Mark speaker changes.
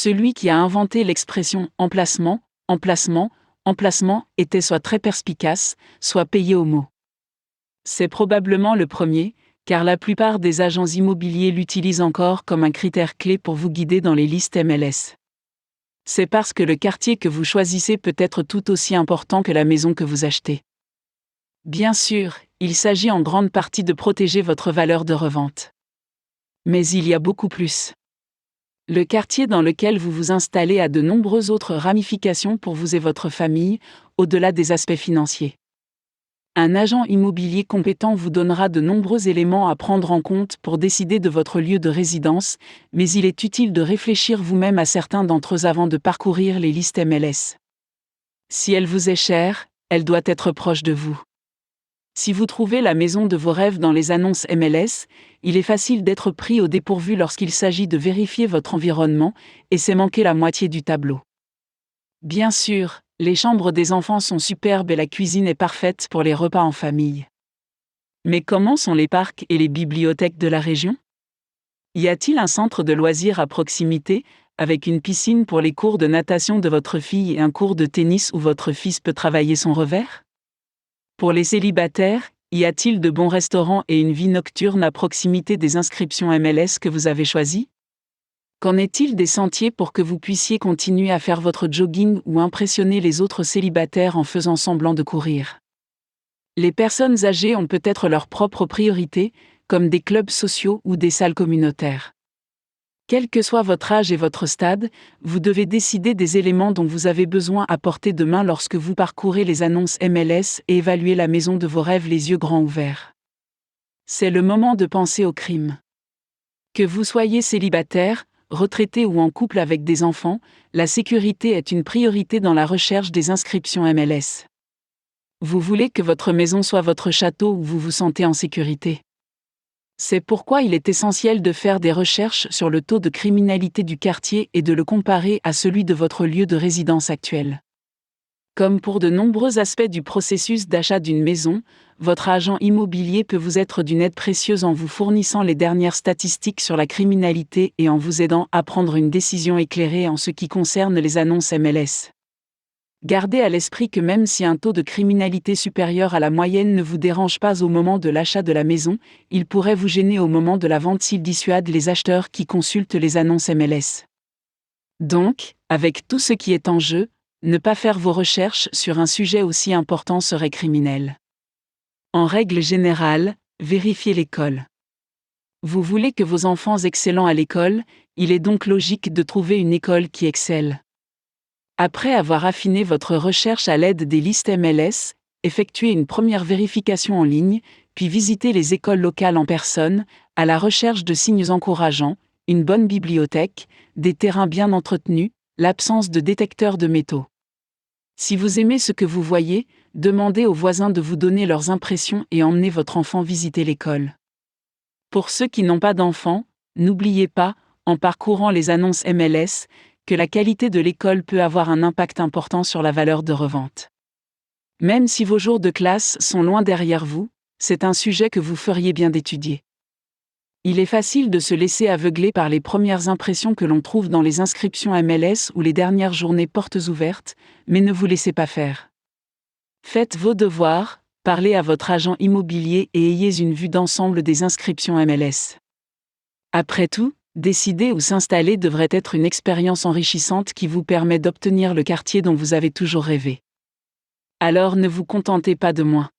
Speaker 1: Celui qui a inventé l'expression « emplacement, emplacement, emplacement » était soit très perspicace, soit payé au mot. C'est probablement le premier, car la plupart des agents immobiliers l'utilisent encore comme un critère clé pour vous guider dans les listes MLS. C'est parce que le quartier que vous choisissez peut être tout aussi important que la maison que vous achetez. Bien sûr, il s'agit en grande partie de protéger votre valeur de revente. Mais il y a beaucoup plus. Le quartier dans lequel vous vous installez a de nombreuses autres ramifications pour vous et votre famille, au-delà des aspects financiers. Un agent immobilier compétent vous donnera de nombreux éléments à prendre en compte pour décider de votre lieu de résidence, mais il est utile de réfléchir vous-même à certains d'entre eux avant de parcourir les listes MLS. Si elle vous est chère, elle doit être proche de vous. Si vous trouvez la maison de vos rêves dans les annonces MLS, il est facile d'être pris au dépourvu lorsqu'il s'agit de vérifier votre environnement, et c'est manquer la moitié du tableau. Bien sûr, les chambres des enfants sont superbes et la cuisine est parfaite pour les repas en famille. Mais comment sont les parcs et les bibliothèques de la région? Y a-t-il un centre de loisirs à proximité, avec une piscine pour les cours de natation de votre fille et un cours de tennis où votre fils peut travailler son revers? Pour les célibataires, y a-t-il de bons restaurants et une vie nocturne à proximité des inscriptions MLS que vous avez choisies? Qu'en est-il des sentiers pour que vous puissiez continuer à faire votre jogging ou impressionner les autres célibataires en faisant semblant de courir? Les personnes âgées ont peut-être leurs propres priorités, comme des clubs sociaux ou des salles communautaires. Quel que soit votre âge et votre stade, vous devez décider des éléments dont vous avez besoin à portée de main lorsque vous parcourez les annonces MLS et évaluez la maison de vos rêves les yeux grands ouverts. C'est le moment de penser au crime. Que vous soyez célibataire, retraité ou en couple avec des enfants, la sécurité est une priorité dans la recherche des inscriptions MLS. Vous voulez que votre maison soit votre château où vous vous sentez en sécurité. C'est pourquoi il est essentiel de faire des recherches sur le taux de criminalité du quartier et de le comparer à celui de votre lieu de résidence actuel. Comme pour de nombreux aspects du processus d'achat d'une maison, votre agent immobilier peut vous être d'une aide précieuse en vous fournissant les dernières statistiques sur la criminalité et en vous aidant à prendre une décision éclairée en ce qui concerne les annonces MLS. Gardez à l'esprit que même si un taux de criminalité supérieur à la moyenne ne vous dérange pas au moment de l'achat de la maison, il pourrait vous gêner au moment de la vente s'il dissuade les acheteurs qui consultent les annonces MLS. Donc, avec tout ce qui est en jeu, ne pas faire vos recherches sur un sujet aussi important serait criminel. En règle générale, vérifiez l'école. Vous voulez que vos enfants excellent à l'école, il est donc logique de trouver une école qui excelle. Après avoir affiné votre recherche à l'aide des listes MLS, effectuez une première vérification en ligne, puis visitez les écoles locales en personne, à la recherche de signes encourageants, une bonne bibliothèque, des terrains bien entretenus, l'absence de détecteurs de métaux. Si vous aimez ce que vous voyez, demandez aux voisins de vous donner leurs impressions et emmenez votre enfant visiter l'école. Pour ceux qui n'ont pas d'enfants, n'oubliez pas, en parcourant les annonces MLS, que la qualité de l'école peut avoir un impact important sur la valeur de revente. Même si vos jours de classe sont loin derrière vous, c'est un sujet que vous feriez bien d'étudier. Il est facile de se laisser aveugler par les premières impressions que l'on trouve dans les inscriptions MLS ou les dernières journées portes ouvertes, mais ne vous laissez pas faire. Faites vos devoirs, parlez à votre agent immobilier et ayez une vue d'ensemble des inscriptions MLS. Après tout, décider où s'installer devrait être une expérience enrichissante qui vous permet d'obtenir le quartier dont vous avez toujours rêvé. Alors ne vous contentez pas de moins.